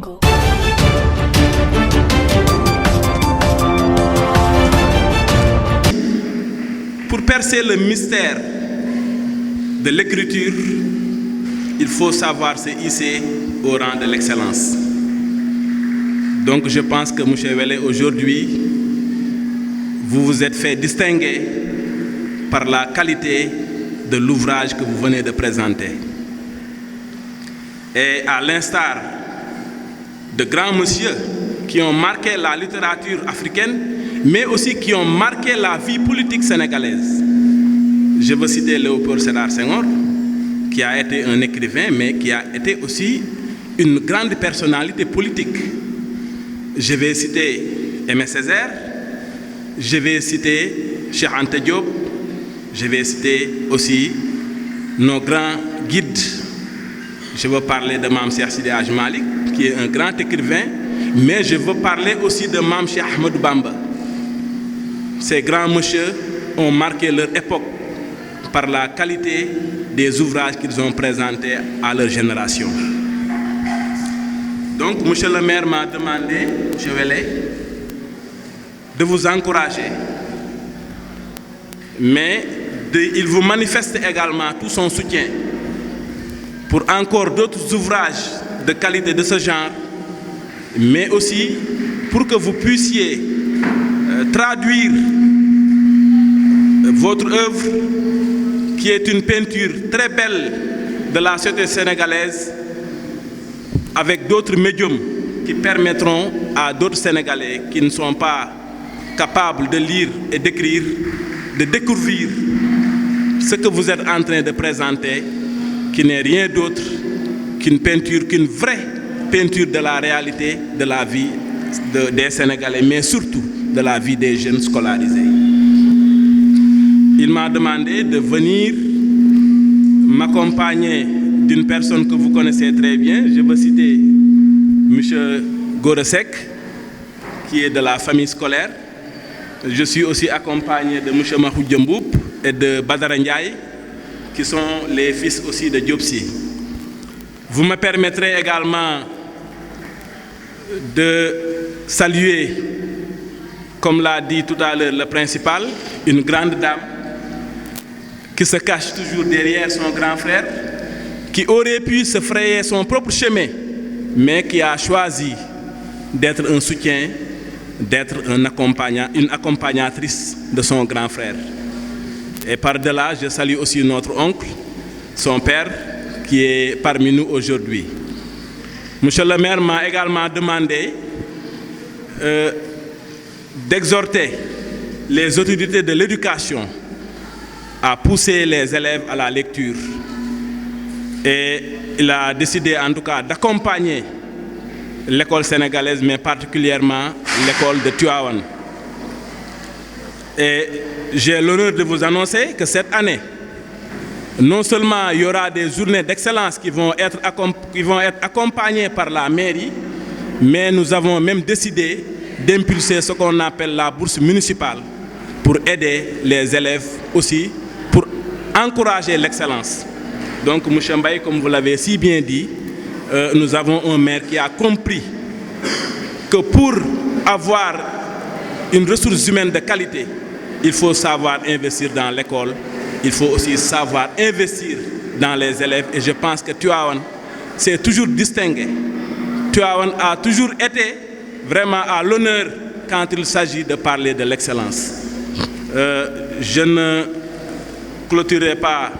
Jungle. Pour percer le mystère de l'écriture, il faut savoir se hisser au rang de l'excellence. Donc je pense que M. Welle, aujourd'hui, vous vous êtes fait distinguer par la qualité de l'ouvrage que vous venez de présenter. Et à l'instar de grands messieurs qui ont marqué la littérature africaine, mais aussi qui ont marqué la vie politique sénégalaise. Je veux citer Léopold Sédar Senghor, qui a été un écrivain, mais qui a été aussi une grande personnalité politique. Je vais citer Aimé Césaire, je vais citer Cheikh Anta Diop, je vais citer aussi nos grands guides. Je veux parler de Mame Cheikh Sidi Hadji Malick, qui est un grand écrivain, mais je veux parler aussi de Mame Cheikh Ahmadou Bamba. Ces grands messieurs ont marqué leur époque par la qualité des ouvrages qu'ils ont présentés à leur génération. Donc, M. le maire m'a demandé, M. Welle, de vous encourager, mais il vous manifeste également tout son soutien pour encore d'autres ouvrages de qualité de ce genre, mais aussi pour que vous puissiez traduire votre œuvre, qui est une peinture très belle de la société sénégalaise, avec d'autres médiums qui permettront à d'autres Sénégalais qui ne sont pas capables de lire et d'écrire, de découvrir ce que vous êtes en train de présenter, qui n'est rien d'autre qu'une peinture, qu'une vraie peinture de la réalité de la vie des Sénégalais, mais surtout de la vie des jeunes scolarisés. Il m'a demandé de venir m'accompagner d'une personne que vous connaissez très bien. Je veux citer M. Goresek, qui est de la famille scolaire. Je suis aussi accompagné de M. Mahou Djemboup et de Badara Ndiaye, qui sont les fils aussi de Diopsi. Vous me permettrez également de saluer, comme l'a dit tout à l'heure le principal, une grande dame qui se cache toujours derrière son grand frère, qui aurait pu se frayer son propre chemin, mais qui a choisi d'être un soutien, d'être une accompagnatrice de son grand frère. Et par-delà, je salue aussi notre oncle, son père, qui est parmi nous aujourd'hui. Monsieur le maire m'a également demandé d'exhorter les autorités de l'éducation à pousser les élèves à la lecture. Et il a décidé en tout cas d'accompagner l'école sénégalaise, mais particulièrement l'école de Tivaouane. Et j'ai l'honneur de vous annoncer que cette année, non seulement il y aura des journées d'excellence qui vont être accompagnées par la mairie, mais nous avons même décidé d'impulser ce qu'on appelle la bourse municipale pour aider les élèves aussi, pour encourager l'excellence. Donc, M. Mbaye, comme vous l'avez si bien dit, nous avons un maire qui a compris que pour avoir une ressource humaine de qualité, il faut savoir investir dans l'école, il faut aussi savoir investir dans les élèves. Et je pense que Tivaouane s'est toujours distingué. Tivaouane a toujours été vraiment à l'honneur quand il s'agit de parler de l'excellence. Je ne clôturerai pas,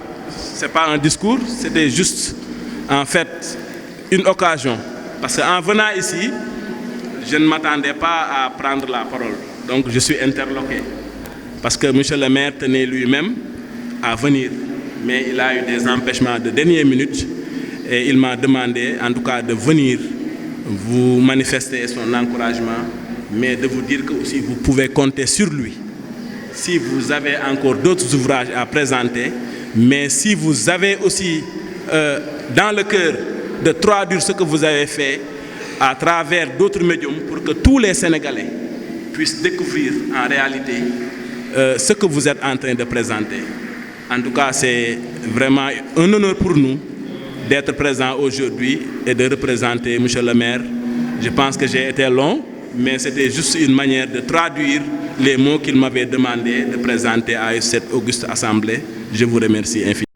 ce n'est pas un discours, c'était juste en fait une occasion. Parce qu'en venant ici, je ne m'attendais pas à prendre la parole. Donc je suis interloqué. Parce que M. le maire tenait lui-même à venir. Mais il a eu des empêchements de dernière minute. Et il m'a demandé en tout cas de venir vous manifester son encouragement, mais de vous dire que aussi vous pouvez compter sur lui. Si vous avez encore d'autres ouvrages à présenter, mais si vous avez aussi dans le cœur de traduire ce que vous avez fait à travers d'autres médiums pour que tous les Sénégalais puissent découvrir en réalité ce que vous êtes en train de présenter. En tout cas, c'est vraiment un honneur pour nous d'être présents aujourd'hui et de représenter M. le maire Je pense que j'ai été long, mais c'était juste une manière de traduire les mots qu'il m'avait demandé de présenter à cette auguste assemblée. Je vous remercie infiniment.